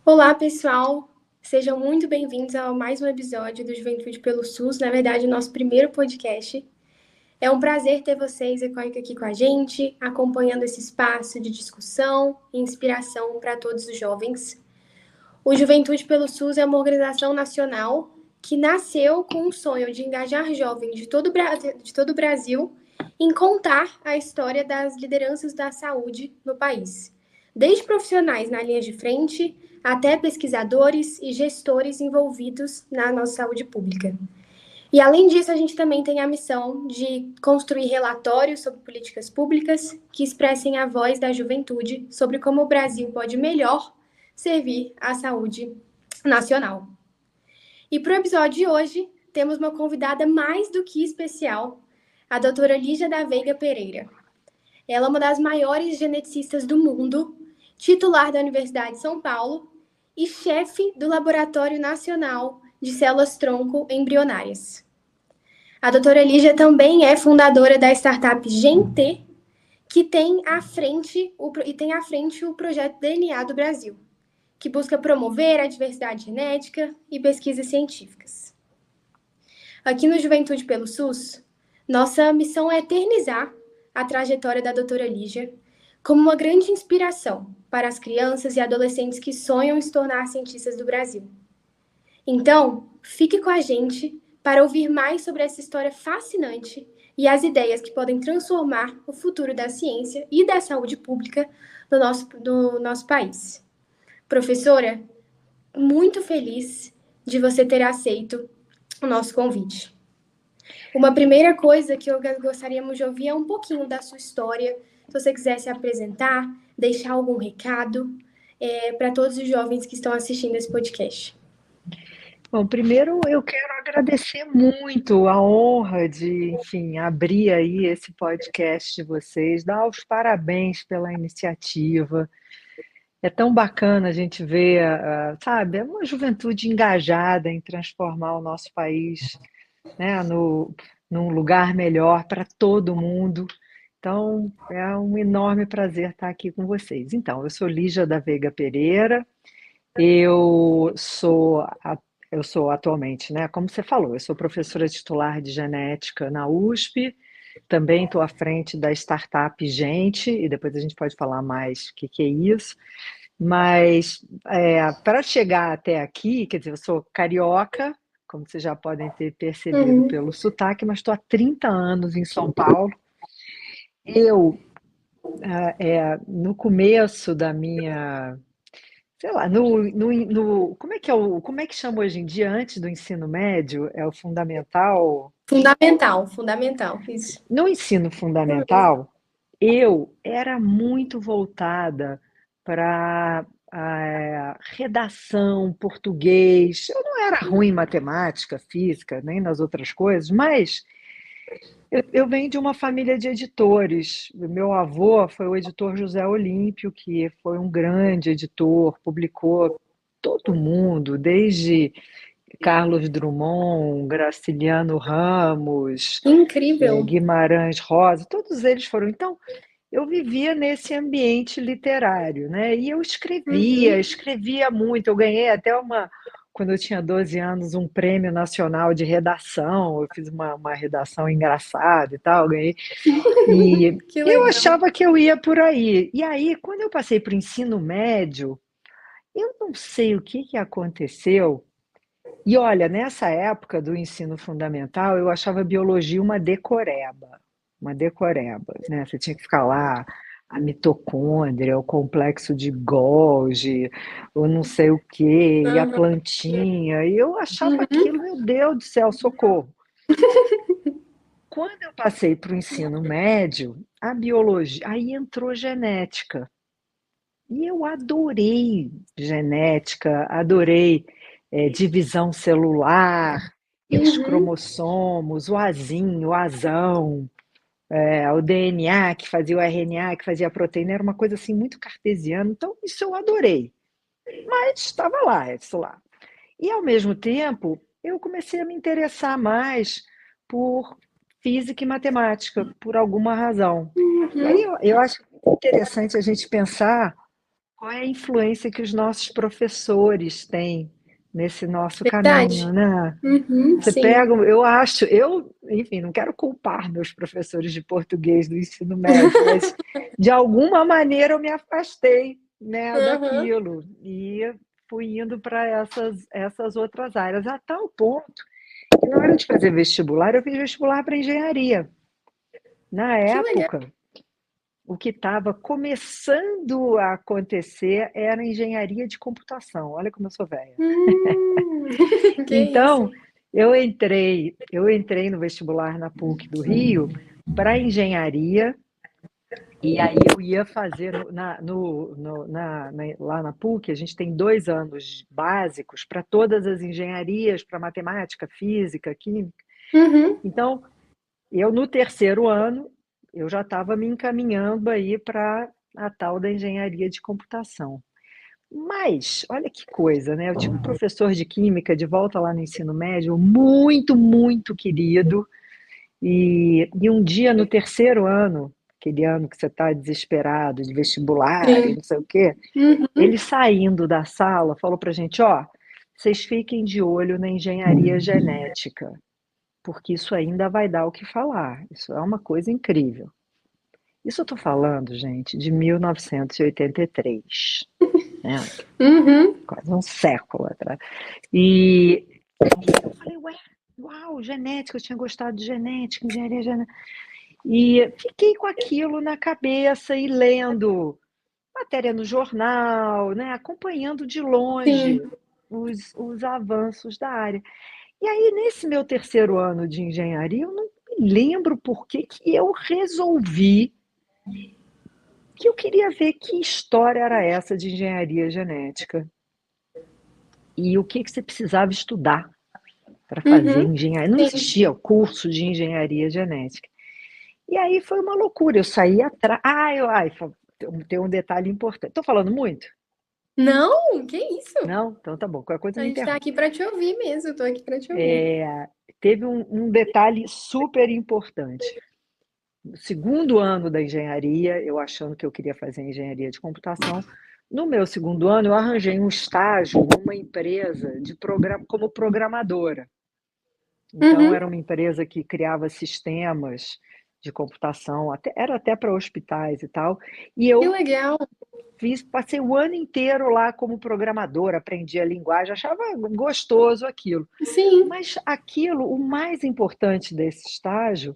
Olá, pessoal! Sejam muito bem-vindos a mais um episódio do Juventude pelo SUS, na verdade, o nosso primeiro podcast. É um prazer ter vocês aqui com a gente, acompanhando esse espaço de discussão e inspiração para todos os jovens. O Juventude pelo SUS é uma organização nacional que nasceu com o sonho de engajar jovens de todo o Brasil em contar a história das lideranças da saúde no país, desde profissionais na linha de frente até pesquisadores e gestores envolvidos na nossa saúde pública. E além disso, a gente também tem a missão de construir relatórios sobre políticas públicas que expressem a voz da juventude sobre como o Brasil pode melhor servir à saúde nacional. E para o episódio de hoje, temos uma convidada mais do que especial, a doutora Lígia da Veiga Pereira. Ela é uma das maiores geneticistas do mundo, titular da Universidade de São Paulo e chefe do Laboratório Nacional de Células-Tronco Embrionárias. A doutora Lígia também é fundadora da startup GenT, que tem à frente o projeto DNA do Brasil, que busca promover a diversidade genética e pesquisas científicas. Aqui no Juventude pelo SUS, nossa missão é eternizar a trajetória da doutora Lígia como uma grande inspiração para as crianças e adolescentes que sonham em se tornar cientistas do Brasil. Então, fique com a gente para ouvir mais sobre essa história fascinante e as ideias que podem transformar o futuro da ciência e da saúde pública do nosso país. Professora, muito feliz de você ter aceito o nosso convite. Uma primeira coisa que eu gostaríamos de ouvir é um pouquinho da sua história. Se você quiser se apresentar, deixar algum recado para todos os jovens que estão assistindo esse podcast. Bom, primeiro eu quero agradecer muito a honra de, enfim, abrir aí esse podcast de vocês, dar os parabéns pela iniciativa. É tão bacana a gente ver, sabe, uma juventude engajada em transformar o nosso país, né, num lugar melhor para todo mundo. Então, é um enorme prazer estar aqui com vocês. Então, eu sou Lígia da Veiga Pereira, eu sou, eu sou atualmente, né, como você falou, eu sou professora titular de genética na USP, também estou à frente da startup Gente, e depois a gente pode falar mais o que que é isso. Mas para chegar até aqui, quer dizer, eu sou carioca, como vocês já podem ter percebido pelo sotaque, mas estou há 30 anos em São Paulo. Eu, no começo da minha, sei lá, como é que chama hoje em dia, antes do ensino médio? É o fundamental? Fundamental, isso. No ensino fundamental, eu era muito voltada para redação, português. Eu não era ruim em matemática, física, nem nas outras coisas, mas eu venho de uma família de editores. O meu avô foi o editor José Olímpio, que foi um grande editor, publicou todo mundo, desde Carlos Drummond, Graciliano Ramos, Incrível. Guimarães Rosa, todos eles foram. Então, eu vivia nesse ambiente literário, né? E eu escrevia muito. Eu ganhei até quando eu tinha 12 anos, um prêmio nacional de redação. Eu fiz uma redação engraçada e tal, ganhei. E Que eu legal. achava que eu ia por aí. E aí, quando eu passei para o ensino médio, eu não sei o que que aconteceu. E olha, nessa época do ensino fundamental, eu achava biologia uma decoreba, né? Você tinha que ficar lá, a mitocôndria, o complexo de Golgi, o não sei o quê, e a Uhum. plantinha, e eu achava aquilo, meu Deus do céu, socorro. Quando eu passei para o ensino médio, a biologia, aí entrou genética. E eu adorei genética, adorei divisão celular, e os Uhum. cromossomos, o azinho, o azão, o DNA que fazia o RNA, que fazia a proteína, era uma coisa assim muito cartesiana. Então, isso eu adorei. Mas estava lá, isso lá. E ao mesmo tempo, eu comecei a me interessar mais por física e matemática, por alguma razão. E aí Uhum. eu acho interessante a gente pensar qual é a influência que os nossos professores têm nesse nosso caminho, Verdade. né? Uhum, Você sim. pega, enfim, não quero culpar meus professores de português do ensino médio, mas de alguma maneira eu me afastei, né, Aham. daquilo e fui indo para essas outras áreas, a tal ponto que na hora de fazer vestibular, eu fiz vestibular para engenharia. Na Que legal. época, o que estava começando a acontecer era engenharia de computação. Olha como eu sou velha. Hum, que Então, isso. eu entrei no vestibular na PUC do Rio para engenharia, e aí eu ia fazer lá na PUC, a gente tem 2 anos básicos para todas as engenharias, para matemática, física, química. Uhum. Então, eu no terceiro ano, eu já estava me encaminhando aí para a tal da engenharia de computação. Mas, olha que coisa, né? Eu tinha um professor de química de volta lá no ensino médio, muito, muito querido, e um dia no terceiro ano, aquele ano que você está desesperado de vestibular e Sim. não sei o quê, Uhum. ele saindo da sala falou para a gente: ó, vocês fiquem de olho na engenharia genética, porque isso ainda vai dar o que falar. Isso é uma coisa incrível. Isso eu estou falando, gente, de 1983, né? Uhum. Quase um século atrás. E eu falei, ué, uau, genética, eu tinha gostado de genética, engenharia genética. E fiquei com aquilo na cabeça e lendo matéria no jornal, né, acompanhando de Sim. longe os avanços da área. E aí, nesse meu terceiro ano de engenharia, eu não me lembro por que que eu resolvi que eu queria ver que história era essa de engenharia genética e o que que você precisava estudar para fazer Uhum. engenharia. Não Sim. existia o curso de engenharia genética. E aí foi uma loucura. Eu saí atrás. Tem um detalhe importante. Estou falando muito? Não, que isso? Não? Então tá bom. Qualquer coisa A me gente tá interrompe. aqui pra te ouvir mesmo. Eu tô aqui pra te ouvir. Teve um detalhe super importante. No segundo ano da engenharia, eu achando que eu queria fazer engenharia de computação, no meu segundo ano, eu arranjei um estágio numa empresa como programadora. Então, Uhum. era uma empresa que criava sistemas de computação, era até para hospitais e tal. E Que eu legal. passei o ano inteiro lá como programadora, aprendi a linguagem, achava gostoso aquilo. Sim. Mas aquilo, o mais importante desse estágio,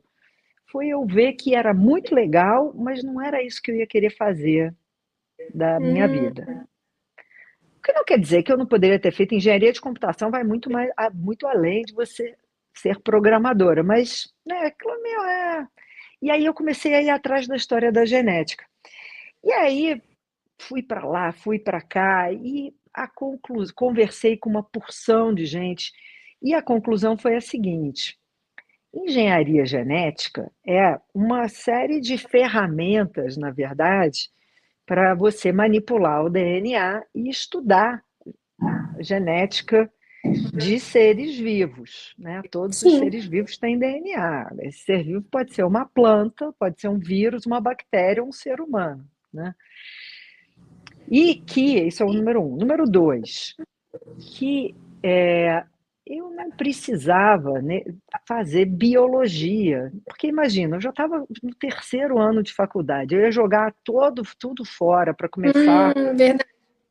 foi eu ver que era muito legal, mas não era isso que eu ia querer fazer da minha Hum, vida. O que não quer dizer que eu não poderia ter feito engenharia de computação, vai muito além de você ser programadora, mas né, aquilo E aí eu comecei a ir atrás da história da genética. E aí fui para lá, fui para cá e conversei com uma porção de gente e a conclusão foi a seguinte: engenharia genética é uma série de ferramentas, na verdade, para você manipular o DNA e estudar genética de seres vivos, né? Todos os sim. seres vivos têm DNA. Esse ser vivo pode ser uma planta, pode ser um vírus, uma bactéria ou um ser humano, né? Isso é o número um. Número dois, que eu não precisava, né, fazer biologia, porque imagina, eu já estava no terceiro ano de faculdade, eu ia jogar tudo fora para começar Verdade.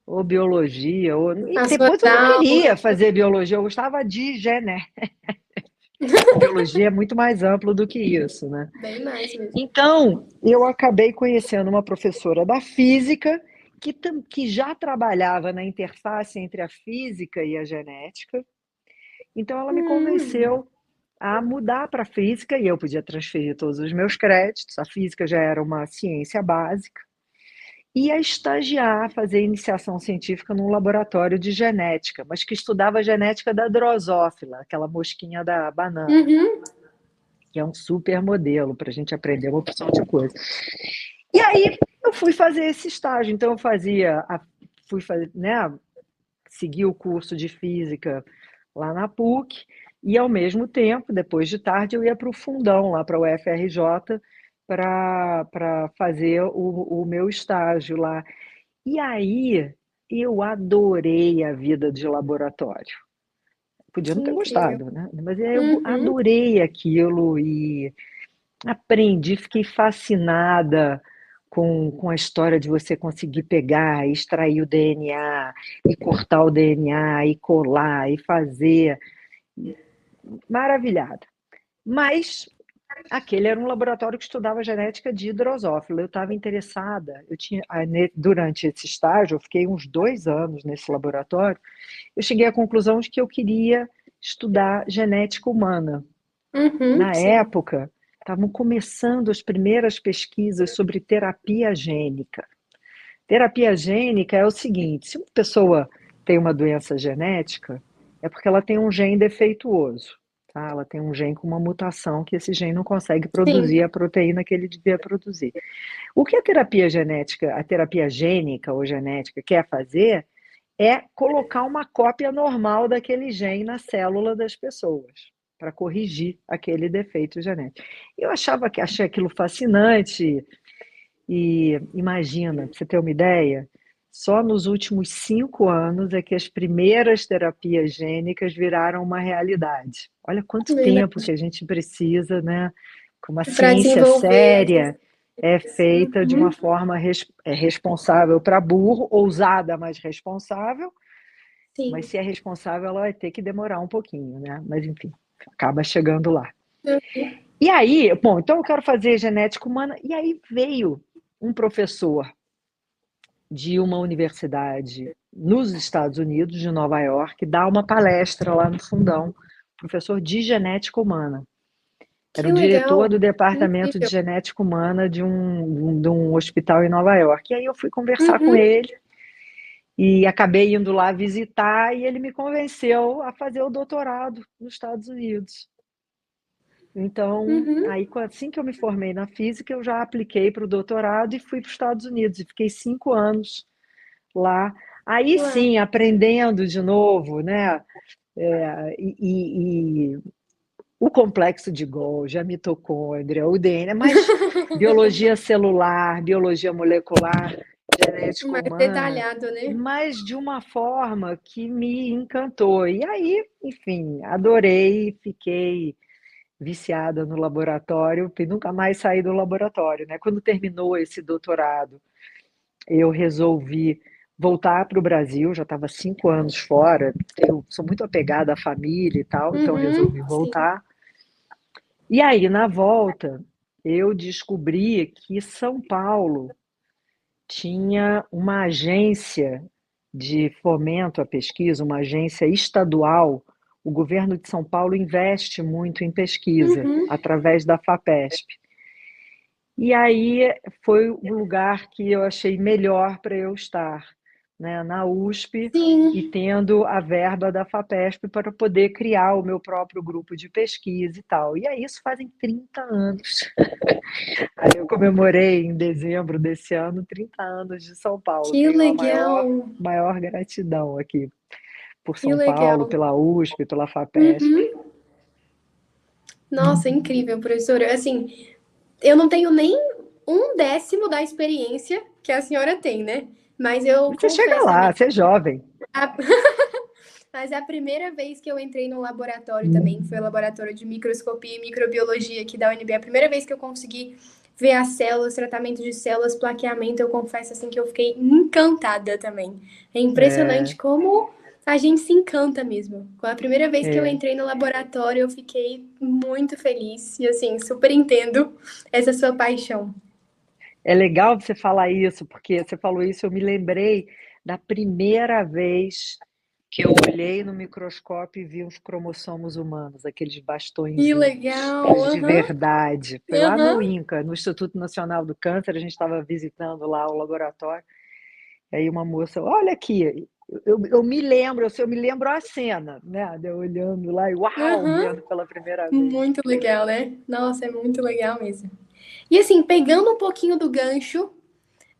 ou biologia, e As suas depois eu não aulas. queria fazer biologia, eu gostava de genética. Biologia é muito mais amplo do que isso, né? Bem mais mesmo. Então, eu acabei conhecendo uma professora da física que já trabalhava na interface entre a física e a genética. Então, ela me Hum, convenceu a mudar para a física e eu podia transferir todos os meus créditos. A física já era uma ciência básica. E a estagiar, a fazer iniciação científica num laboratório de genética, mas que estudava a genética da drosófila, aquela mosquinha da banana, uhum. que é um super modelo para a gente aprender uma opção de coisa. E aí eu fui fazer esse estágio. Então eu fui fazer, né, seguir o curso de física lá na PUC e ao mesmo tempo, depois de tarde, eu ia para o Fundão, lá para o UFRJ, para fazer o meu estágio lá. E aí eu adorei a vida de laboratório. Podia Que não ter incrível. gostado, né? Mas eu Uhum. adorei aquilo e aprendi, fiquei fascinada com a história de você conseguir pegar, extrair o DNA, e cortar o DNA, e colar, e fazer. Maravilhada. Mas aquele era um laboratório que estudava genética de drosófila. Eu estava interessada, durante esse estágio, eu fiquei uns 2 anos nesse laboratório, eu cheguei à conclusão de que eu queria estudar genética humana. Uhum, Na sim. época, estavam começando as primeiras pesquisas sobre terapia gênica. Terapia gênica é o seguinte: se uma pessoa tem uma doença genética, é porque ela tem um gene defeituoso. Tá? Ela tem um gene com uma mutação que esse gene não consegue produzir a Sim. proteína que ele devia produzir. O que a terapia genética, a terapia gênica ou genética quer fazer é colocar uma cópia normal daquele gene na célula das pessoas, para corrigir aquele defeito genético. Eu achei aquilo fascinante e imagina, para você ter uma ideia, só nos últimos 5 anos é que as primeiras terapias gênicas viraram uma realidade. Olha quanto tempo Verdade. que a gente precisa, né? Com uma Para ciência desenvolver essas séria, é coisas. feita de uma Uhum. forma responsável para burro, ousada, mas responsável. Mas Sim. se é responsável, ela vai ter que demorar um pouquinho, né? Mas enfim, acaba chegando lá. Uhum. E aí, bom, então eu quero fazer genética humana. E aí veio um professor de uma universidade nos Estados Unidos, de Nova York, dar uma palestra lá no Fundão, professor de genética humana. Era Que o diretor legal. do departamento de Incrível. genética humana de um hospital em Nova York. E aí eu fui conversar com Uhum. ele e acabei indo lá visitar e ele me convenceu a fazer o doutorado nos Estados Unidos. Então, Uhum. aí assim que eu me formei na física, eu já apliquei para o doutorado e fui para os Estados Unidos e fiquei 5 anos lá. Aí Lá. sim, aprendendo de novo, né? E o complexo de Golgi, a mitocôndria, o DNA, mas biologia celular, biologia molecular, genética Mais humana, detalhado, né? mas de uma forma que me encantou. E aí, enfim, adorei, fiquei viciada no laboratório e nunca mais saí do laboratório, né? Quando terminou esse doutorado, eu resolvi voltar para o Brasil, já estava 5 anos fora, eu sou muito apegada à família e tal, então resolvi Uhum. Sim. voltar. E aí, na volta, eu descobri que São Paulo tinha uma agência de fomento à pesquisa, uma agência estadual. O governo de São Paulo investe muito em pesquisa, Uhum. através da FAPESP. E aí foi o lugar que eu achei melhor para eu estar, né, na USP e Sim. tendo a verba da FAPESP para poder criar o meu próprio grupo de pesquisa e tal. E aí isso fazem 30 anos. Aí eu comemorei em dezembro desse ano 30 anos de São Paulo. Que Tenho a maior, legal. maior gratidão aqui por Que São Paulo, legal. pela USP, pela FAPESP. Uhum. Nossa, incrível, professora. Assim, eu não tenho nem um décimo da experiência que a senhora tem, né? Mas eu Você chega confesso lá, também. você é jovem. a- Mas a primeira vez que eu entrei no laboratório também, foi o laboratório de microscopia e microbiologia aqui da UNB. A primeira vez que eu consegui ver as células, tratamento de células, plaqueamento, eu confesso assim que eu fiquei encantada também. É impressionante É, como a gente se encanta mesmo. Com a primeira vez que eu é. entrei no laboratório, eu fiquei muito feliz e assim, super entendo essa sua paixão. É legal você falar isso, porque você falou isso, eu me lembrei da primeira vez que eu olhei no microscópio e vi os cromossomos humanos, aqueles Que bastõezinhos, legal! os de Aham, verdade. Foi lá no aham, INCA, no Instituto Nacional do Câncer, a gente estava visitando lá o laboratório, e aí uma moça, olha aqui, eu me lembro, eu me lembro a cena, né? De eu olhando lá e uau, aham. vendo pela primeira vez. Muito legal, né? Nossa, é muito legal mesmo. E assim, pegando um pouquinho do gancho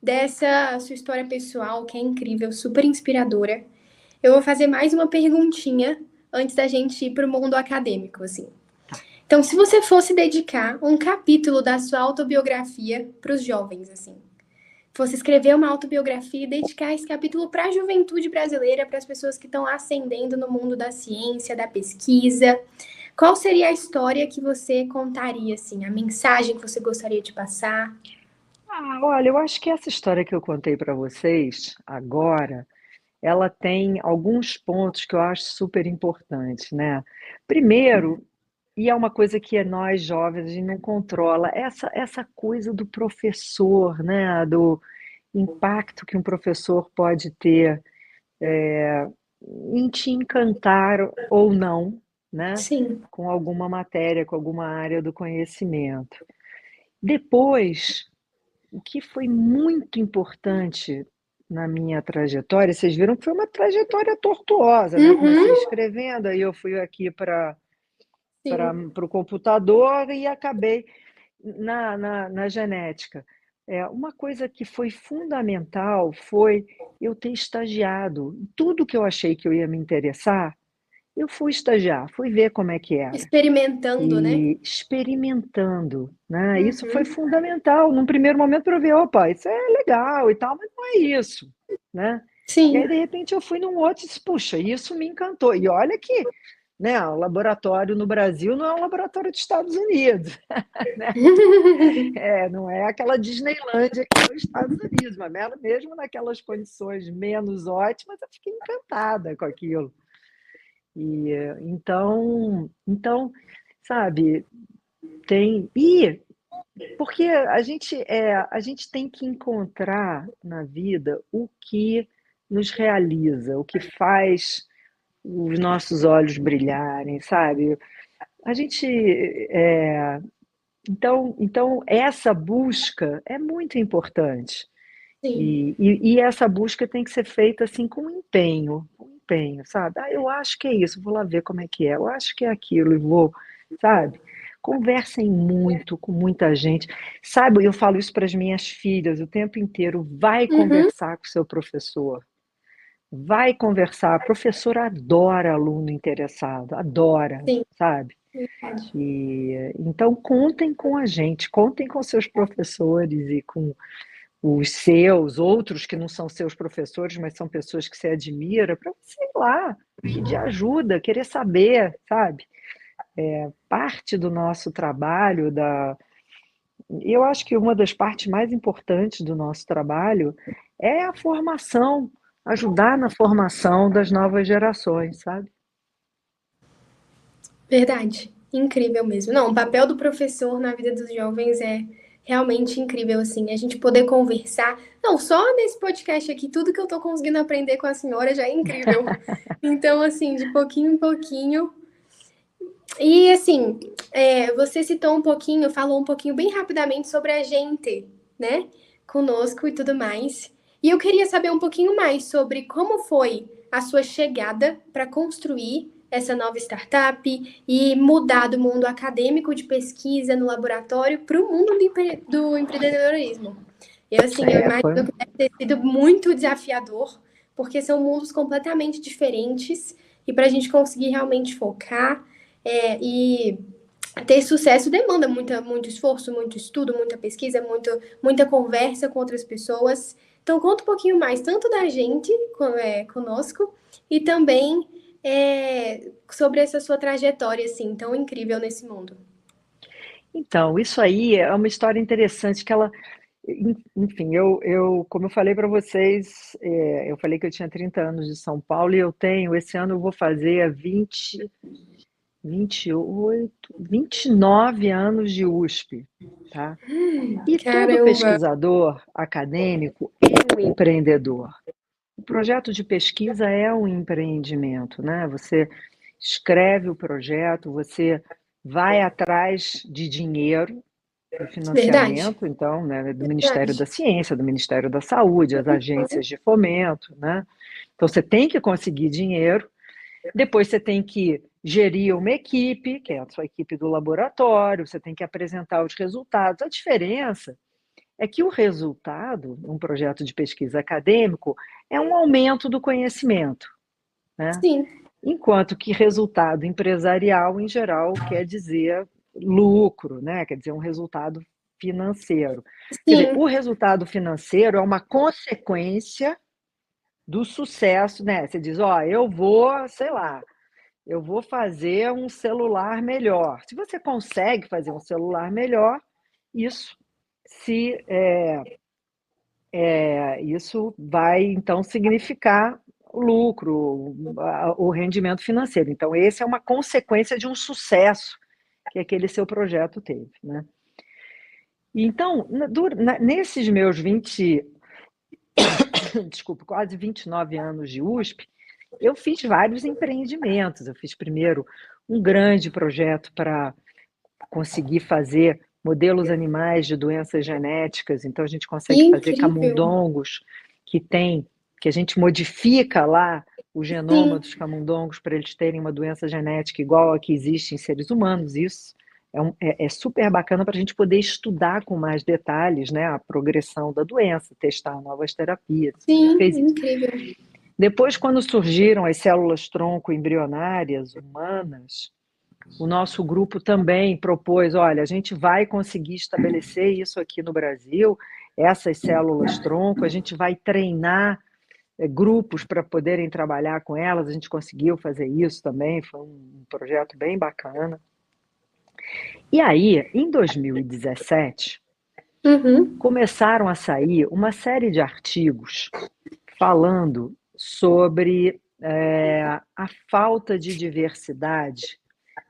dessa sua história pessoal, que é incrível, super inspiradora, eu vou fazer mais uma perguntinha antes da gente ir para o mundo acadêmico, assim. Então, se você fosse dedicar um capítulo da sua autobiografia para os jovens, assim, você escrever uma autobiografia e dedicar esse capítulo para a juventude brasileira, para as pessoas que estão ascendendo no mundo da ciência, da pesquisa. Qual seria a história que você contaria, assim, a mensagem que você gostaria de passar? Olha, eu acho que essa história que eu contei para vocês agora, ela tem alguns pontos que eu acho super importantes, né? Primeiro, e é uma coisa que nós jovens a gente não controla, essa coisa do professor, né? Do impacto que um professor pode ter em te encantar ou não, né? Sim. Com alguma matéria, com alguma área do conhecimento. Depois, o que foi muito importante na minha trajetória, vocês viram que foi uma trajetória tortuosa, né? Eu comecei Uhum. escrevendo, aí eu fui aqui para Sim. o computador e acabei na genética. Uma coisa que foi fundamental foi eu ter estagiado. Tudo que eu achei que eu ia me interessar, eu fui estagiar, fui ver como é que era. Experimentando, né? E experimentando, né? Isso foi Uhum. fundamental. Num primeiro momento, para eu ver, opa, isso é legal e tal, mas não é isso, né? E aí, Sim. de repente, eu fui num outro e disse, puxa, isso me encantou. E olha que, né, o laboratório no Brasil não é um laboratório dos Estados Unidos, né? Não é aquela Disneylândia que é os Estados Unidos, mas mesmo naquelas condições menos ótimas, eu fiquei encantada com aquilo. E então, sabe, tem. E porque a gente tem que encontrar na vida o que nos realiza, o que faz os nossos olhos brilharem, sabe? A gente. Então, essa busca é muito importante. Sim. E essa busca tem que ser feita assim com empenho, sabe? Eu acho que é isso, vou lá ver como é que é, eu acho que é aquilo, e vou, sabe? Conversem muito com muita gente. Sabe, eu falo isso para as minhas filhas o tempo inteiro, vai Uhum. conversar com o seu professor. Vai conversar. A professora adora aluno interessado, adora, Sim. sabe? Verdade. Então contem com a gente, contem com seus professores e com os seus, outros que não são seus professores, mas são pessoas que você admira, para você ir lá, pedir ajuda, querer saber, sabe? Parte do nosso trabalho, eu acho que uma das partes mais importantes do nosso trabalho é a formação, ajudar na formação das novas gerações, sabe? Verdade. Incrível mesmo. Não, o papel do professor na vida dos jovens é realmente incrível, assim. A gente poder conversar. Não, só nesse podcast aqui, tudo que eu tô conseguindo aprender com a senhora já é incrível. Então, assim, de pouquinho em pouquinho. E, assim, você citou um pouquinho, falou um pouquinho bem rapidamente sobre a gente, né? Conosco e tudo mais. E eu queria saber um pouquinho mais sobre como foi a sua chegada para construir essa nova startup e mudar do mundo acadêmico de pesquisa no laboratório para o mundo do empreendedorismo. E assim, eu imagino Foi. que deve ter sido muito desafiador, porque são mundos completamente diferentes e para a gente conseguir realmente focar e ter sucesso demanda muito esforço, muito estudo, muita pesquisa, muita conversa com outras pessoas. Então, conta um pouquinho mais, tanto da gente conosco, e também sobre essa sua trajetória, assim, tão incrível nesse mundo. Então, isso aí é uma história interessante que ela, enfim, como eu falei para vocês, eu falei que eu tinha 30 anos de São Paulo e esse ano eu vou fazer 28, 29 anos de USP, tá? E todo Caramba! pesquisador acadêmico é um empreendedor. O projeto de pesquisa é um empreendimento, né? Você escreve o projeto, você vai atrás de dinheiro, de Verdade, financiamento, então, né, do Ministério da verdade. Ciência, do Ministério da Saúde, as agências de fomento, né? Então você tem que conseguir dinheiro, depois você tem que gerir uma equipe, que é a sua equipe do laboratório, você tem que apresentar os resultados. A diferença é que o resultado, um projeto de pesquisa acadêmico, é um aumento do conhecimento, né? Sim, Enquanto que resultado empresarial, em geral, quer dizer lucro, né? Quer dizer um resultado financeiro. Quer dizer, Sim, o resultado financeiro é uma consequência do sucesso, né? Você diz, ó, eu vou, sei lá, eu vou fazer um celular melhor. Se você consegue fazer um celular melhor, isso se isso vai então significar o lucro, o rendimento financeiro. Então, esse é uma consequência de um sucesso que aquele seu projeto teve, né? Então, nesses meus desculpa, quase 29 anos de USP, eu fiz vários empreendimentos. Eu fiz primeiro um grande projeto para conseguir fazer modelos animais de doenças genéticas. Então, a gente que consegue fazer incrível. camundongos que a gente modifica lá o genoma Sim, dos camundongos para eles terem uma doença genética igual a que existe em seres humanos. Isso é super bacana para a gente poder estudar com mais detalhes, né, a progressão da doença, testar novas terapias. A gente sim, fez isso. incrível. Depois, quando surgiram as células tronco embrionárias humanas, o nosso grupo também propôs, olha, a gente vai conseguir estabelecer isso aqui no Brasil, essas células tronco, a gente vai treinar grupos para poderem trabalhar com elas, a gente conseguiu fazer isso também, foi um projeto bem bacana. E aí, em 2017, Uhum. começaram a sair uma série de artigos falando sobre a falta de diversidade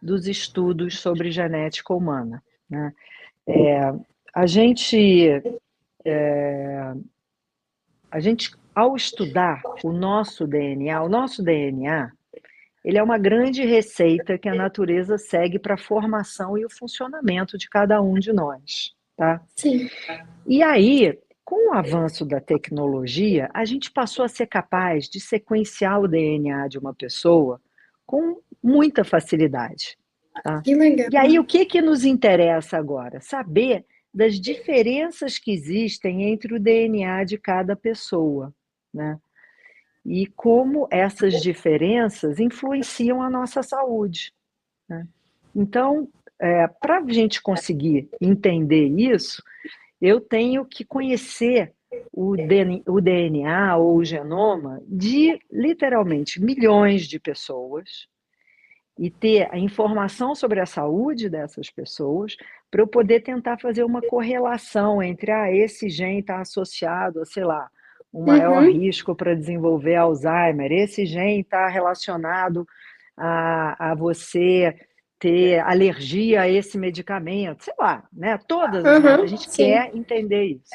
dos estudos sobre genética humana, né? A gente, ao estudar o nosso DNA, ele é uma grande receita que a natureza segue para a formação e o funcionamento de cada um de nós, tá? Sim. E aí, com o avanço da tecnologia, a gente passou a ser capaz de sequenciar o DNA de uma pessoa com muita facilidade, tá? Que legal. E aí, o que que nos interessa agora? Saber das diferenças que existem entre o DNA de cada pessoa, né? E como essas diferenças influenciam a nossa saúde, né? Então, para a gente conseguir entender isso, eu tenho que conhecer o DNA ou o genoma de literalmente milhões de pessoas e ter a informação sobre a saúde dessas pessoas para eu poder tentar fazer uma correlação entre esse gene está associado a, sei lá, um maior Uhum. risco para desenvolver Alzheimer, esse gene está relacionado a você ter alergia a esse medicamento, sei lá, né? A Uhum. gente Sim. quer entender isso.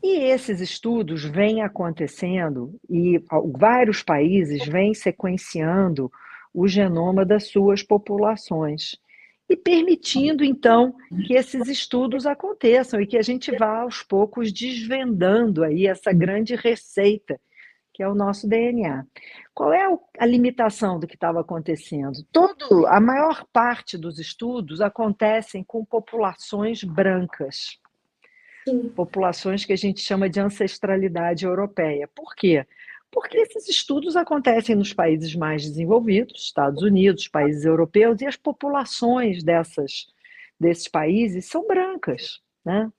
E esses estudos vêm acontecendo e vários países vêm sequenciando o genoma das suas populações e permitindo, então, que esses estudos aconteçam e que a gente vá, aos poucos, desvendando aí essa grande receita que é o nosso DNA. Qual é a limitação do que estava acontecendo? A maior parte dos estudos acontecem com populações brancas, Sim. populações que a gente chama de ancestralidade europeia. Por quê? Porque esses estudos acontecem nos países mais desenvolvidos, Estados Unidos, países europeus, e as populações desses países são brancas, né?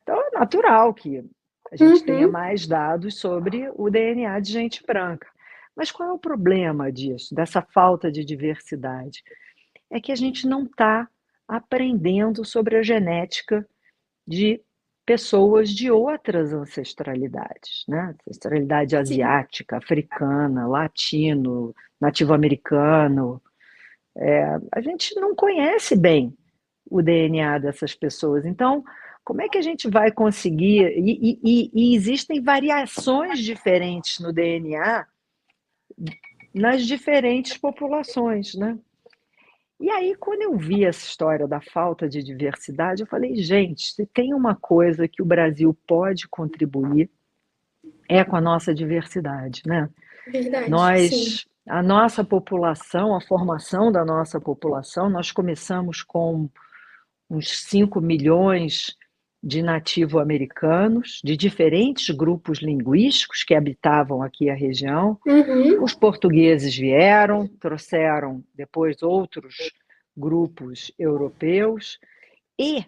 Então é natural que a gente tenha Uhum. mais dados sobre o DNA de gente branca. Mas qual é o problema disso, dessa falta de diversidade? É que a gente não está aprendendo sobre a genética de pessoas de outras ancestralidades, né? Ancestralidade Sim. asiática, africana, latino, nativo-americano. A gente não conhece bem o DNA dessas pessoas. Então, como é que a gente vai conseguir? E existem variações diferentes no DNA nas diferentes populações, né? E aí, quando eu vi essa história da falta de diversidade, eu falei, gente, se tem uma coisa que o Brasil pode contribuir, é com a nossa diversidade, né? Verdade. Sim. A nossa população, a formação da nossa população, nós começamos com uns 5 milhões de nativo-americanos, de diferentes grupos linguísticos que habitavam aqui a região. Uhum. Os portugueses vieram, trouxeram depois outros grupos europeus, e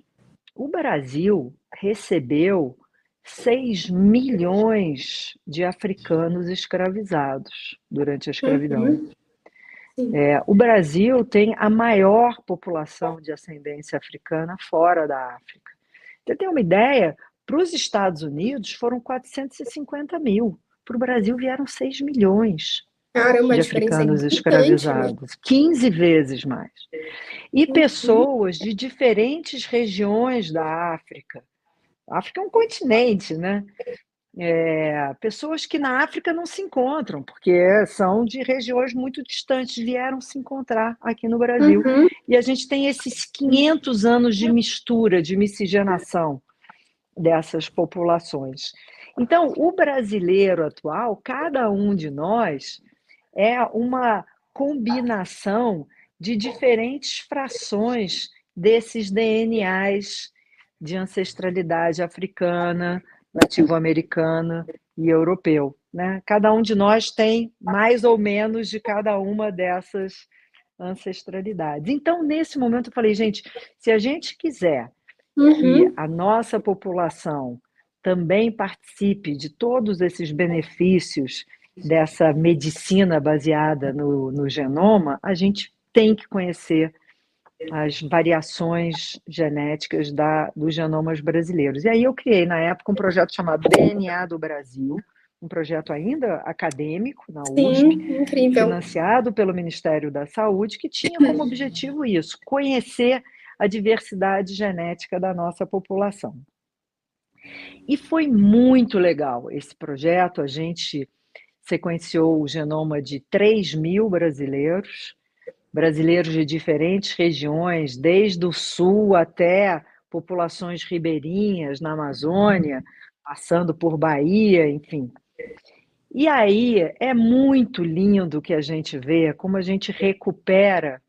O Brasil recebeu 6 milhões de africanos escravizados durante a escravidão. Uhum. Sim. O Brasil tem a maior população de ascendência africana fora da África. Você tem uma ideia? Para os Estados Unidos foram 450 mil. Para o Brasil vieram 6 milhões Caramba, a de diferença é africanos gritante, né? escravizados, 15 vezes mais. E Uhum. pessoas de diferentes regiões da África. A África é um continente, né? Pessoas que na África não se encontram, porque são de regiões muito distantes, vieram se encontrar aqui no Brasil. Uhum. E a gente tem esses 500 anos de mistura, de miscigenação dessas populações. Então, o brasileiro atual, cada um de nós, é uma combinação de diferentes frações desses DNAs de ancestralidade africana, nativo-americana e europeu, né? Cada um de nós tem mais ou menos de cada uma dessas ancestralidades. Então, nesse momento, eu falei, gente, se a gente quiser que Uhum. a nossa população também participe de todos esses benefícios dessa medicina baseada no genoma, a gente tem que conhecer as variações genéticas dos genomas brasileiros. E aí eu criei, na época, um projeto chamado DNA do Brasil, um projeto ainda acadêmico, na USP, Sim, incrível. financiado pelo Ministério da Saúde, que tinha como objetivo isso, conhecer a diversidade genética da nossa população. E foi muito legal esse projeto, a gente sequenciou o genoma de 3 mil brasileiros de diferentes regiões, desde o sul até populações ribeirinhas na Amazônia, passando por Bahia, enfim. E aí é muito lindo que a gente vê como a gente recupera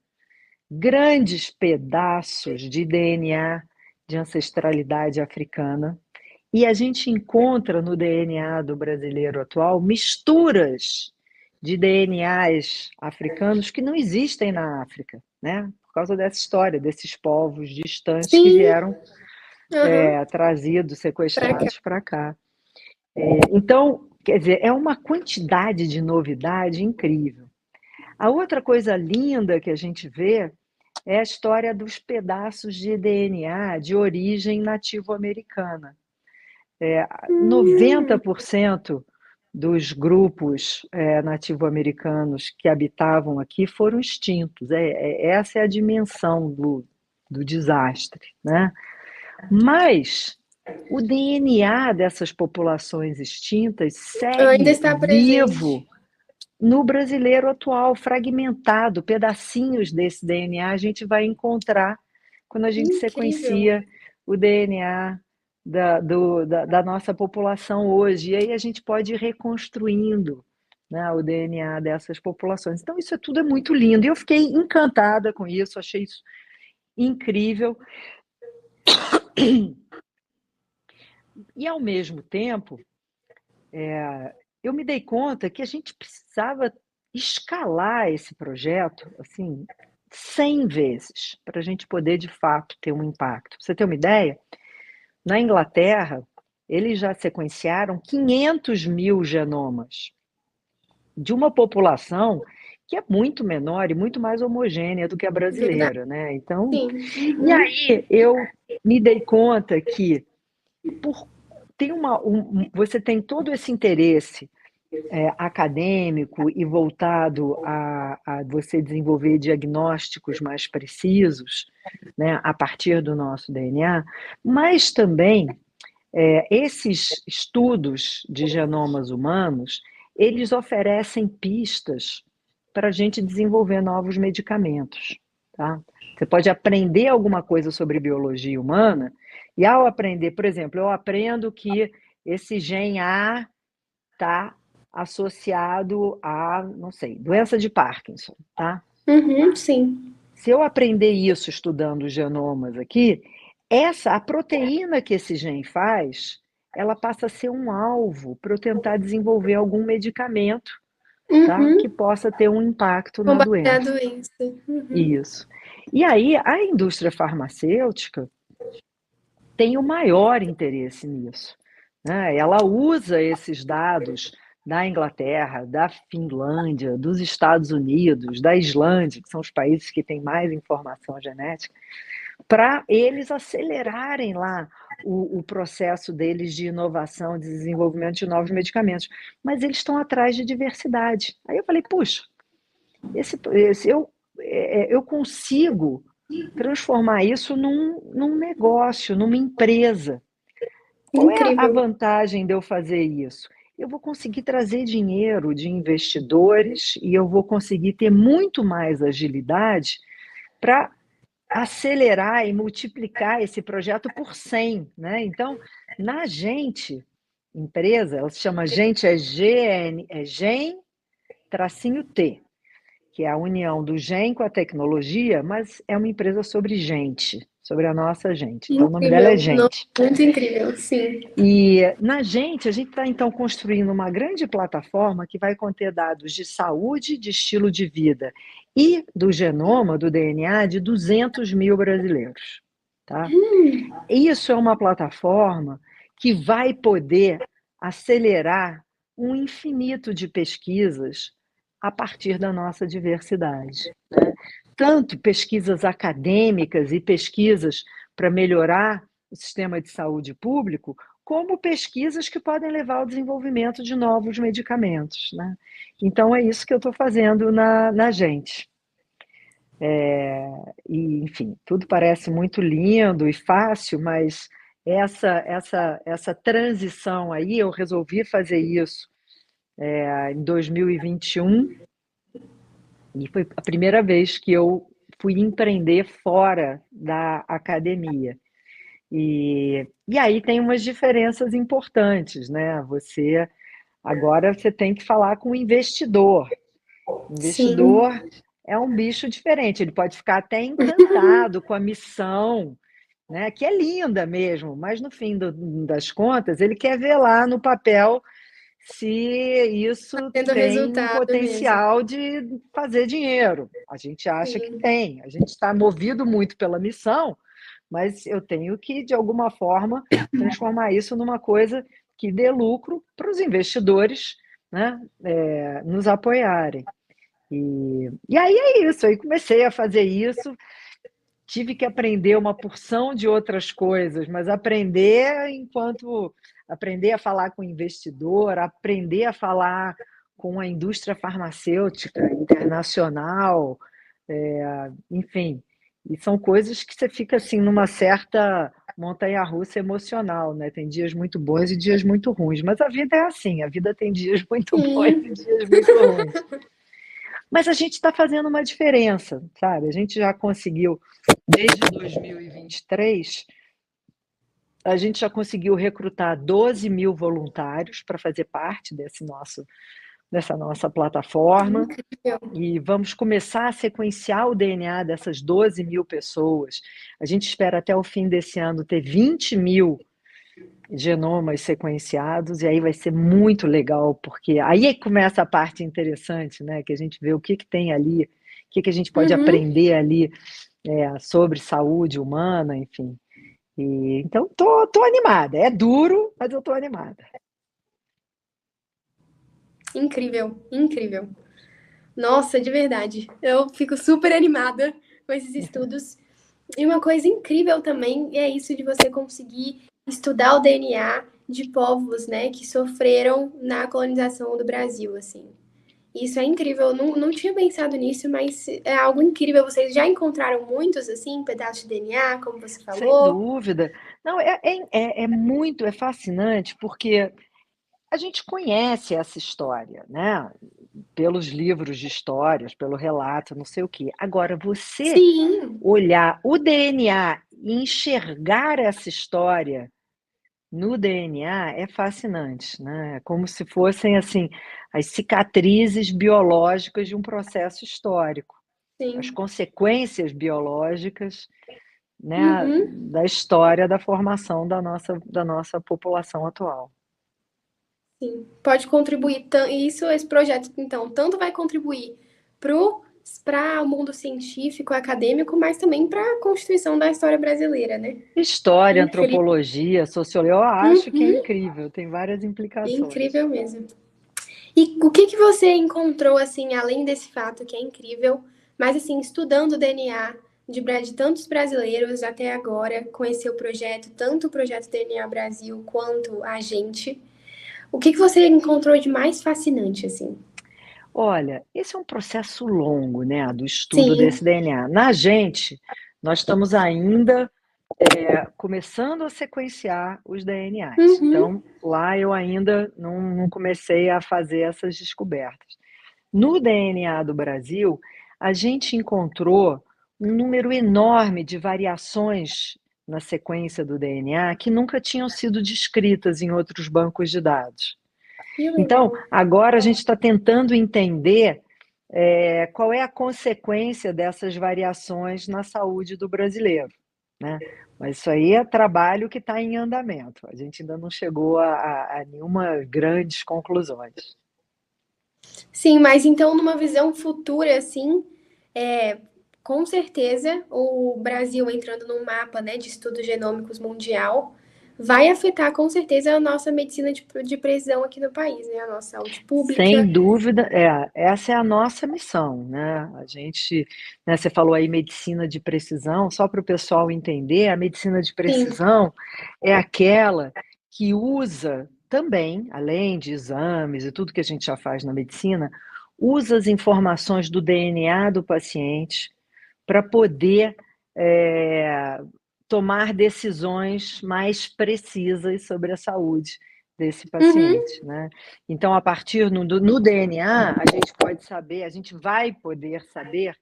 grandes pedaços de DNA de ancestralidade africana e a gente encontra no DNA do brasileiro atual misturas de DNAs africanos que não existem na África, né? Por causa dessa história, desses povos distantes que Sim, vieram aham, trazidos, pra cá. sequestrados para cá. Então, quer dizer, é uma quantidade de novidade incrível. A outra coisa linda que a gente vê é a história dos pedaços de DNA de origem nativo-americana. Hum, 90% dos grupos nativo-americanos que habitavam aqui foram extintos. Essa é a dimensão do desastre, né? Mas o DNA dessas populações extintas ainda segue está presente. vivo no brasileiro atual, fragmentado. Pedacinhos desse DNA a gente vai encontrar quando a gente Incrível. sequencia o DNA da nossa população hoje. E aí a gente pode ir reconstruindo, né, o DNA dessas populações. Então, isso tudo é muito lindo. E eu fiquei encantada com isso, achei isso incrível. E, ao mesmo tempo, eu me dei conta que a gente precisava escalar esse projeto assim 100 vezes para a gente poder de fato ter um impacto. Pra você ter uma ideia? Na Inglaterra, eles já sequenciaram 500 mil genomas de uma população que é muito menor e muito mais homogênea do que a Verdade. brasileira, né? Então, Sim. e Uhum. aí eu me dei conta que por tem você tem todo esse interesse acadêmico e voltado a você desenvolver diagnósticos mais precisos, né, a partir do nosso DNA, mas também esses estudos de genomas humanos, eles oferecem pistas para a gente desenvolver novos medicamentos. Tá? Você pode aprender alguma coisa sobre biologia humana, e ao aprender, por exemplo, eu aprendo que esse gene A está associado a, não sei, doença de Parkinson, tá? Uhum, sim. Se eu aprender isso estudando os genomas aqui, a proteína que esse gene faz, ela passa a ser um alvo para eu tentar desenvolver algum medicamento, tá? Que Uhum. possa ter um impacto na Combater a doença. doença. Uhum. Isso. E aí, a indústria farmacêutica, tem o maior interesse nisso, né? Ela usa esses dados da Inglaterra, da Finlândia, dos Estados Unidos, da Islândia, que são os países que têm mais informação genética, para eles acelerarem lá o processo deles de inovação, de desenvolvimento de novos medicamentos. Mas eles estão atrás de diversidade. Aí eu falei, puxa, eu consigo transformar isso num negócio, numa empresa. Qual é a Incrível. vantagem de eu fazer isso? Eu vou conseguir trazer dinheiro de investidores e eu vou conseguir ter muito mais agilidade para acelerar e multiplicar esse projeto por 100, né? Então, na Gente, empresa, ela se chama Gente, Gen, tracinho T, que é a união do Gen com a tecnologia, mas é uma empresa sobre gente, sobre a nossa gente. Então, o nome dela é Incrível. Não, Gente. muito incrível, sim. E na Gente, a gente está então construindo uma grande plataforma que vai conter dados de saúde, de estilo de vida e do genoma, do DNA, de 200 mil brasileiros. Tá? Isso é uma plataforma que vai poder acelerar um infinito de pesquisas a partir da nossa diversidade, né? Tanto pesquisas acadêmicas e pesquisas para melhorar o sistema de saúde público, como pesquisas que podem levar ao desenvolvimento de novos medicamentos, né? Então é isso que eu estou fazendo na Gente. E, enfim, tudo parece muito lindo e fácil, mas essa transição aí, eu resolvi fazer isso em 2021 e foi a primeira vez que eu fui empreender fora da academia. E aí tem umas diferenças importantes, né? Agora você tem que falar com o investidor. O Sim. investidor é um bicho diferente, ele pode ficar até encantado com a missão, né, que é linda mesmo, mas no fim das contas, ele quer ver lá no papel se isso Tendo tem um resultado mesmo. potencial de fazer dinheiro. A gente acha que Sim. tem, a gente está movido muito pela missão, mas eu tenho que, de alguma forma, transformar isso numa coisa que dê lucro para os investidores, né, nos apoiarem. E aí é isso, aí comecei a fazer isso, tive que aprender uma porção de outras coisas, mas aprender a falar com o investidor, aprender a falar com a indústria farmacêutica internacional, enfim, e são coisas que você fica assim numa certa montanha-russa emocional, né? Tem dias muito bons e dias muito ruins, mas a vida é assim, a vida tem dias muito bons Sim. e dias muito ruins. Mas a gente está fazendo uma diferença, sabe? A gente já conseguiu, desde 2023, a gente já conseguiu recrutar 12 mil voluntários para fazer parte dessa nossa plataforma. Incrível. E vamos começar a sequenciar o DNA dessas 12 mil pessoas. A gente espera até o fim desse ano ter 20 mil genomas sequenciados, e aí vai ser muito legal, porque aí é que começa a parte interessante, né? Que a gente vê o que tem ali, o que a gente pode Uhum. aprender ali sobre saúde humana, enfim. Então, tô animada. É duro, mas eu tô animada. Incrível, incrível. Nossa, de verdade. Eu fico super animada com esses estudos. E uma coisa incrível também é isso de você conseguir estudar o DNA de povos, né, que sofreram na colonização do Brasil, assim. Isso é incrível. Eu não tinha pensado nisso, mas é algo incrível. Vocês já encontraram muitos, assim, pedaços de DNA, como você Sem falou? dúvida. Não, é fascinante, porque a gente conhece essa história, né? Pelos livros de histórias, pelo relato, não sei o quê. Agora, você Sim. olhar o DNA e enxergar essa história no DNA é fascinante, né? Como se fossem assim as cicatrizes biológicas de um processo histórico, as Sim. consequências biológicas, né, Uhum. da história da formação da nossa população atual. Sim. Pode contribuir. Isso, esse projeto, então, tanto vai contribuir para o para o mundo científico, acadêmico, mas também para a constituição da história brasileira, né? História, Incrível. antropologia, sociologia, eu acho que é Uhum. incrível, tem várias implicações. Incrível mesmo. E o que você encontrou, assim, além desse fato que é incrível, mas, assim, estudando o DNA de tantos brasileiros até agora, com esse seu projeto, tanto o projeto DNA Brasil quanto a gente, o que você encontrou de mais fascinante, assim? Olha, esse é um processo longo, né, do estudo Sim. desse DNA. Na gente, nós estamos ainda começando a sequenciar os DNAs. Uhum. Então, lá eu ainda não comecei a fazer essas descobertas. No DNA do Brasil, a gente encontrou um número enorme de variações na sequência do DNA que nunca tinham sido descritas em outros bancos de dados. Que Então, legal. agora a gente está tentando entender qual é a consequência dessas variações na saúde do brasileiro, né? Mas isso aí é trabalho que está em andamento. A gente ainda não chegou a nenhuma grandes conclusões. Sim, mas então, numa visão futura, assim, é, com certeza, o Brasil entrando num mapa, né, de estudos genômicos mundial vai afetar, com certeza, a nossa medicina de precisão aqui no país, né, a nossa saúde pública. Sem dúvida, essa é a nossa missão, né? A gente, né, você falou aí medicina de precisão, só para o pessoal entender, a medicina de Sim. precisão é aquela que usa também, além de exames e tudo que a gente já faz na medicina, usa as informações do DNA do paciente para poder é, tomar decisões mais precisas sobre a saúde desse Uhum. paciente, né? Então, a partir no DNA, a gente pode saber, a gente vai poder saber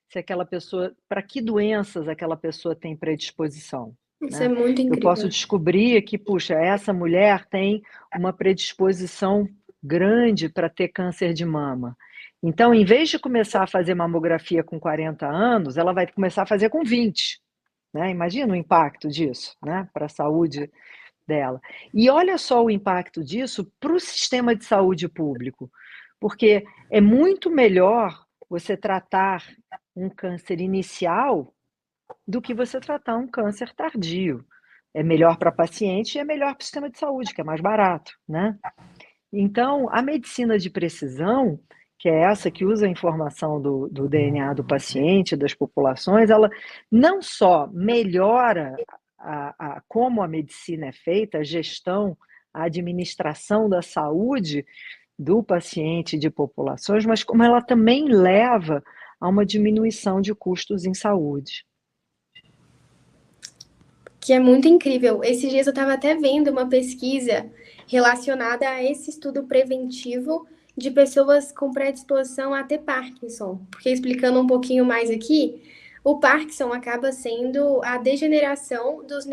se aquela pessoa, para que doenças aquela pessoa tem predisposição, Isso é né? muito Eu posso incrível. descobrir que, puxa, essa mulher tem uma predisposição grande para ter câncer de mama. Então, em vez de começar a fazer mamografia com 40 anos, ela vai começar a fazer com 20, né? Imagina o impacto disso, né, para a saúde dela. E olha só o impacto disso para o sistema de saúde público, porque é muito melhor você tratar um câncer inicial do que você tratar um câncer tardio. É melhor para a paciente e é melhor para o sistema de saúde, que é mais barato, né? Então, a medicina de precisão, que é essa que usa a informação do DNA do paciente, das populações, ela não só melhora como a medicina é feita, a gestão, a administração da saúde do paciente e de populações, mas como ela também leva a uma diminuição de custos em saúde. Que é muito incrível. Esses dias eu estava até vendo uma pesquisa relacionada a esse estudo preventivo de pessoas com predisposição a ter Parkinson. Porque explicando um pouquinho mais aqui, o Parkinson acaba sendo a degeneração dos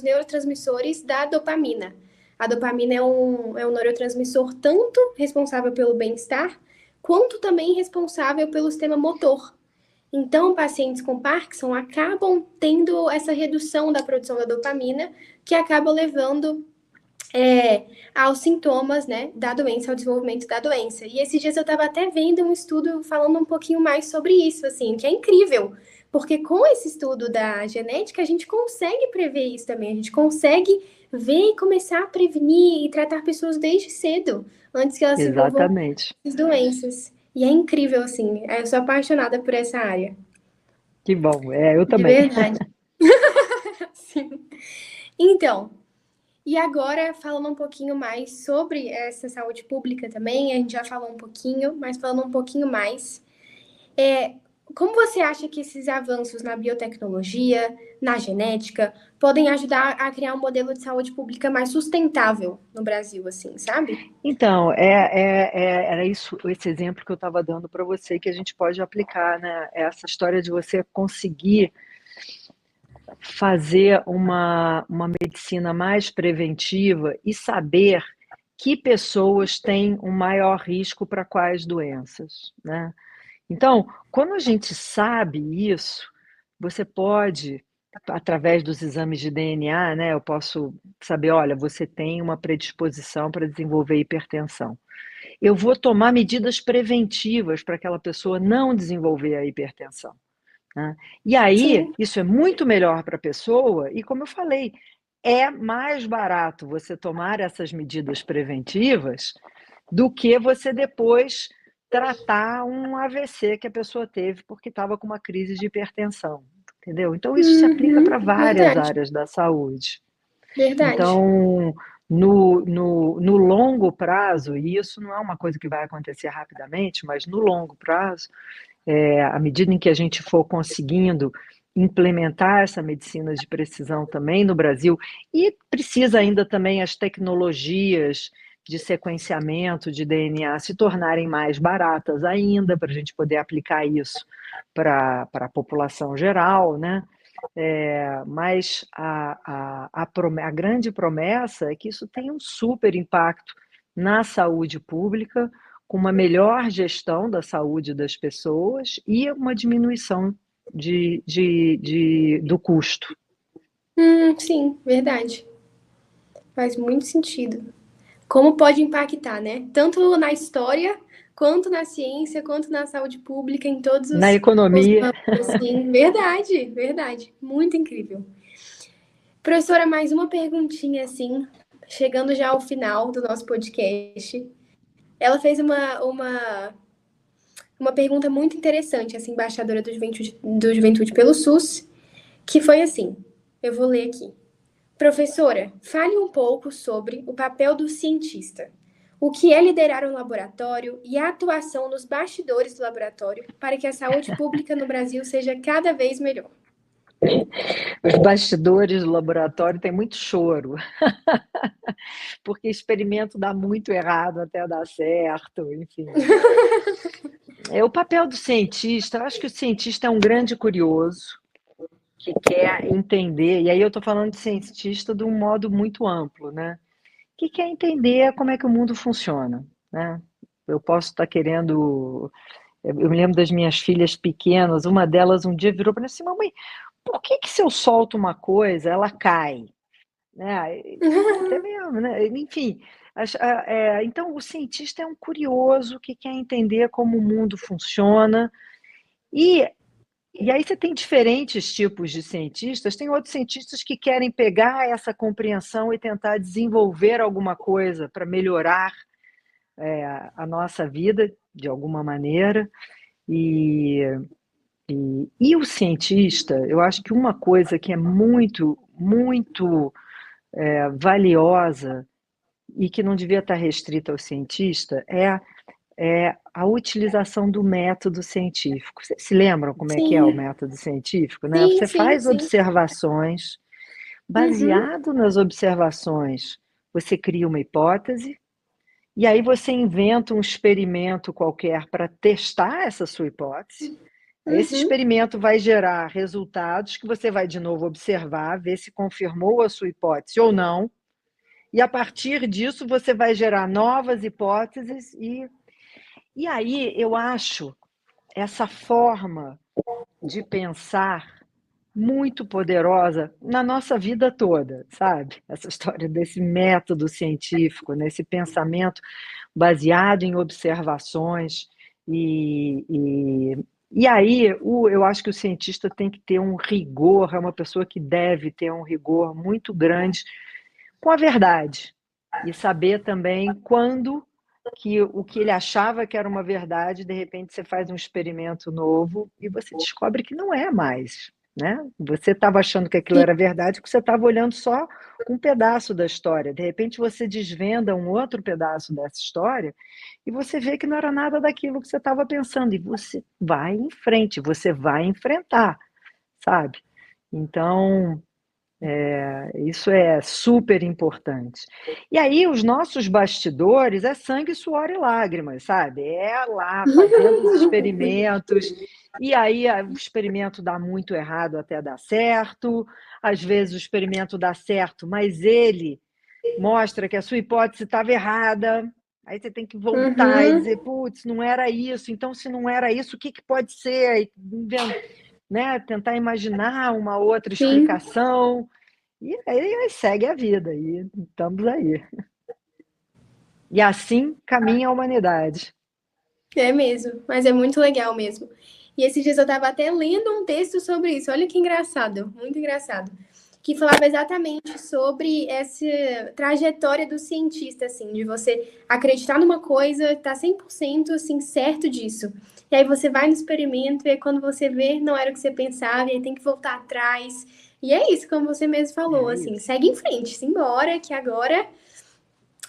neurotransmissores da dopamina. A dopamina é um neurotransmissor tanto responsável pelo bem-estar, quanto também responsável pelo sistema motor. Então, pacientes com Parkinson acabam tendo essa redução da produção da dopamina, que acaba levando aos sintomas, né, da doença, ao desenvolvimento da doença. E esses dias eu estava até vendo um estudo falando um pouquinho mais sobre isso, assim, que é incrível, porque com esse estudo da genética a gente consegue prever isso também, a gente consegue ver e começar a prevenir e tratar pessoas desde cedo, antes que elas se envolvam Exatamente. com as doenças. E é incrível, assim, eu sou apaixonada por essa área. Que bom, eu De também. verdade. Sim. Então, e agora falando um pouquinho mais sobre essa saúde pública também, a gente já falou um pouquinho, mas falando um pouquinho mais, é, como você acha que esses avanços na biotecnologia, na genética, podem ajudar a criar um modelo de saúde pública mais sustentável no Brasil, assim, sabe? Então, era isso, esse exemplo que eu estava dando para você, que a gente pode aplicar, né? Essa história de você conseguir fazer uma medicina mais preventiva e saber que pessoas têm um maior risco para quais doenças, né? Então, quando a gente sabe isso, você pode, através dos exames de DNA, né, eu posso saber, olha, você tem uma predisposição para desenvolver hipertensão. eu vou tomar medidas preventivas para aquela pessoa não desenvolver a hipertensão, né? E aí, Sim. isso é muito melhor para a pessoa, e como eu falei, é mais barato você tomar essas medidas preventivas do que você depois tratar um AVC que a pessoa teve porque estava com uma crise de hipertensão, entendeu? Então, isso se aplica para várias Verdade, áreas da saúde. verdade. Então, no longo prazo, e isso não é uma coisa que vai acontecer rapidamente, mas no longo prazo, à medida em que a gente for conseguindo implementar essa medicina de precisão também no Brasil, e precisa ainda também as tecnologias de sequenciamento de DNA se tornarem mais baratas ainda, para a gente poder aplicar isso para a população geral, né? Mas a grande promessa é que isso tem um super impacto na saúde pública, com uma melhor gestão da saúde das pessoas e uma diminuição do custo. Sim, verdade. Faz muito sentido. Como pode impactar, né? Tanto na história, quanto na ciência, quanto na saúde pública, em todos Na os economia, ramos, assim. Verdade, verdade. Muito incrível. Professora, mais uma perguntinha, assim, chegando já ao final do nosso podcast. Ela fez uma pergunta muito interessante, essa embaixadora do Juventude pelo SUS, que foi assim: eu vou ler aqui. Professora, fale um pouco sobre o papel do cientista. O que é liderar um laboratório e a atuação nos bastidores do laboratório para que a saúde pública no Brasil seja cada vez melhor. os bastidores do laboratório têm muito choro, porque experimento dá muito errado até dar certo, enfim. É o papel do cientista. Eu acho que o cientista é um grande curioso que quer entender, e aí eu estou falando de cientista de um modo muito amplo, né? Que quer entender como é que o mundo funciona, né? Eu posso estar querendo. Eu me lembro das minhas filhas pequenas, uma delas um dia virou para mim assim: mamãe, por que que se eu solto uma coisa, ela cai? Né? Até mesmo, né? Enfim, então o cientista é um curioso que quer entender como o mundo funciona. E, e aí você tem diferentes tipos de cientistas. Tem outros cientistas que querem pegar essa compreensão e tentar desenvolver alguma coisa para melhorar a nossa vida de alguma maneira. E, e o cientista, eu acho que uma coisa que é muito, muito valiosa e que não devia estar restrita ao cientista é a utilização do método científico. Vocês se lembram como é que é o Sim, método científico, né? sim, Você sim, faz sim. observações, Uhum, baseado nas observações, você cria uma hipótese, e aí você inventa um experimento qualquer para testar essa sua hipótese. Esse uhum, experimento vai gerar resultados que você vai de novo observar, ver se confirmou a sua hipótese ou não. E a partir disso você vai gerar novas hipóteses e aí eu acho essa forma de pensar muito poderosa na nossa vida toda, sabe? Essa história desse método científico, nesse pensamento baseado em observações e, e, e aí eu acho que o cientista tem que ter um rigor, é uma pessoa que deve ter um rigor muito grande com a verdade e saber também quando que o que ele achava que era uma verdade, de repente você faz um experimento novo e você descobre que não é mais, né? Você estava achando que aquilo sim, era verdade, porque você estava olhando só um pedaço da história. De repente você desvenda um outro pedaço dessa história e você vê que não era nada daquilo que você estava pensando e você vai em frente, você vai enfrentar, sabe? Então, isso é super importante. E aí, os nossos bastidores é sangue, suor e lágrimas, sabe? É lá fazendo os experimentos, e aí o experimento dá muito errado até dar certo, às vezes o experimento dá certo, mas ele mostra que a sua hipótese estava errada. Aí você tem que voltar e dizer, uhum, putz, não era isso, então se não era isso, o que que pode ser? Aí, né? Tentar imaginar uma outra sim. explicação. E aí segue a vida, e estamos aí. E assim caminha a humanidade. É mesmo, mas é muito legal mesmo. E esses dias eu estava até lendo um texto sobre isso. Olha que engraçado, muito engraçado. Que falava exatamente sobre essa trajetória do cientista, assim, de você acreditar numa coisa, tá 100% assim, certo disso. E aí você vai no experimento, e aí quando você vê, não era o que você pensava, e aí tem que voltar atrás. E é isso, como você mesmo falou, É assim, isso. segue em frente, simbora, que agora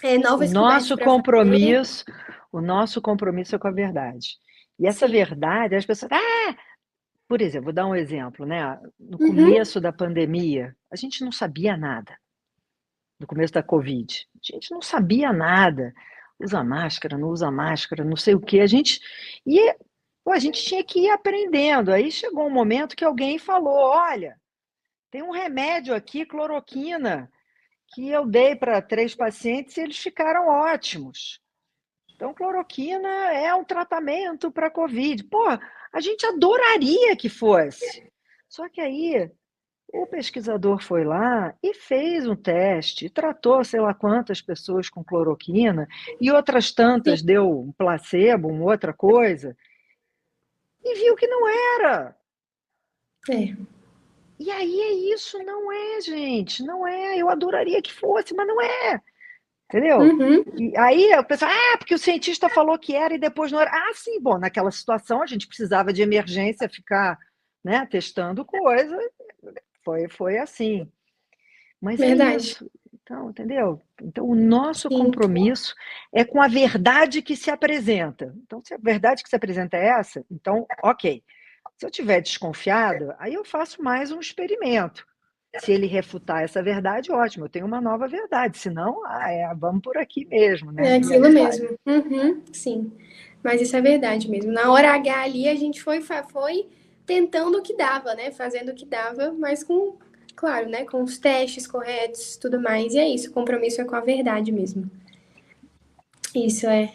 é O novas descobertas nosso para fazer. compromisso, o nosso compromisso é com a verdade. E essa Sim. verdade, as pessoas, por exemplo, vou dar um exemplo, né? No Uhum. começo da pandemia, a gente não sabia nada. No começo da Covid, a gente não sabia nada. Usa máscara, não usa máscara, não sei o quê. E pô, a gente tinha que ir aprendendo. Aí chegou um momento que alguém falou: olha, tem um remédio aqui, cloroquina, que eu dei para 3 pacientes e eles ficaram ótimos. Então, cloroquina é um tratamento para Covid. Pô, a gente adoraria que fosse. Só que aí o pesquisador foi lá e fez um teste, tratou sei lá quantas pessoas com cloroquina e outras Sim. tantas deu um placebo, uma outra coisa, e viu que não era. É. E aí é isso, não é, gente, não é. Eu adoraria que fosse, mas não é. Entendeu? Uhum. E aí o pessoal, porque o cientista falou que era e depois não era. Ah, sim, bom, naquela situação a gente precisava de emergência ficar, né, testando coisa, foi assim. Mas é Verdade. isso. Então, entendeu? Então, o nosso Sim. compromisso é com a verdade que se apresenta. Então, se a verdade que se apresenta é essa, então, ok. Se eu tiver desconfiado, aí eu faço mais um experimento. Se ele refutar essa verdade, ótimo, eu tenho uma nova verdade. Se não, vamos por aqui mesmo, né? É E aí aquilo vai. mesmo. Uhum. Sim. Mas isso é verdade mesmo. Na hora H ali, a gente foi tentando o que dava, né? Fazendo o que dava, mas com, claro, né? Com os testes corretos, tudo mais. E é isso. O compromisso é com a verdade mesmo. Isso é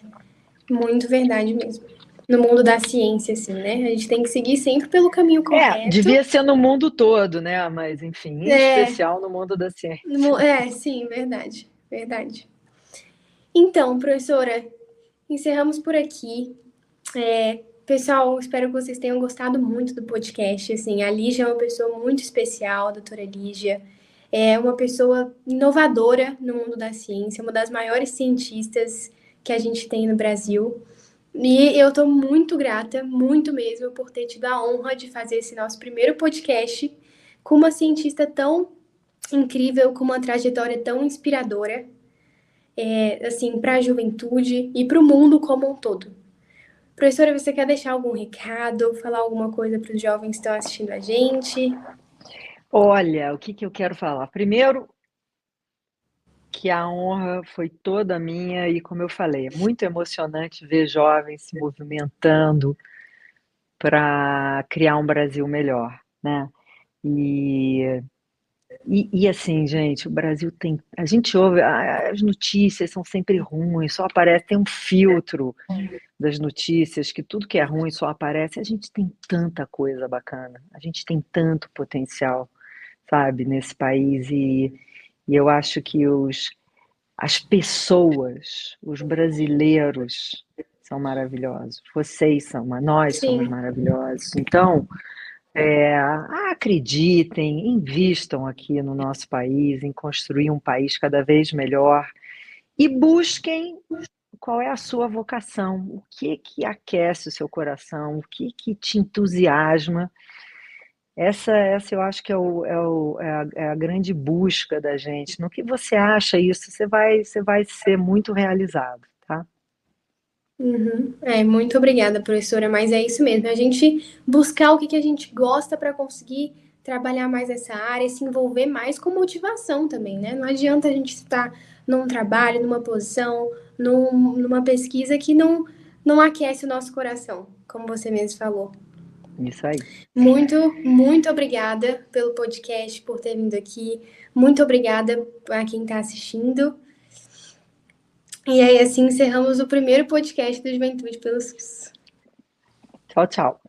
muito verdade mesmo. No mundo da ciência, assim, né? A gente tem que seguir sempre pelo caminho correto. Devia ser no mundo todo, né? Mas, enfim, em É, especial no mundo da ciência. sim, verdade. Verdade. Então, professora, encerramos por aqui. Pessoal, espero que vocês tenham gostado muito do podcast. Assim, a Lígia é uma pessoa muito especial, a doutora Lígia. É uma pessoa inovadora no mundo da ciência, uma das maiores cientistas que a gente tem no Brasil. E eu estou muito grata, muito mesmo, por ter tido a honra de fazer esse nosso primeiro podcast com uma cientista tão incrível, com uma trajetória tão inspiradora, assim, para a juventude e para o mundo como um todo. Professora, você quer deixar algum recado, falar alguma coisa para os jovens que estão assistindo a gente? Olha, o que que eu quero falar? Primeiro, que a honra foi toda minha e, como eu falei, é muito emocionante ver jovens se movimentando para criar um Brasil melhor, né? E, e assim, gente, o Brasil tem. A gente ouve, as notícias são sempre ruins, só aparece, tem um filtro das notícias, que tudo que é ruim só aparece. A gente tem tanta coisa bacana, a gente tem tanto potencial, sabe, nesse país, e eu acho que as pessoas, os brasileiros são maravilhosos. Nós somos Sim. maravilhosos. Então, acreditem, invistam aqui no nosso país, em construir um país cada vez melhor e busquem qual é a sua vocação, o que aquece o seu coração, o que te entusiasma. Essa eu acho que é a grande busca da gente. No que você acha isso, você vai ser muito realizado, tá? Uhum. Muito obrigada, professora, mas é isso mesmo, a gente buscar o que a gente gosta para conseguir trabalhar mais essa área, se envolver mais com motivação também, né? Não adianta a gente estar num trabalho, numa posição, numa pesquisa que não aquece o nosso coração, como você mesmo falou. Isso aí. Muito, muito obrigada pelo podcast, por ter vindo aqui. Muito obrigada a quem está assistindo. E aí, assim, encerramos o primeiro podcast do Juventude pelo SUS. Tchau, tchau.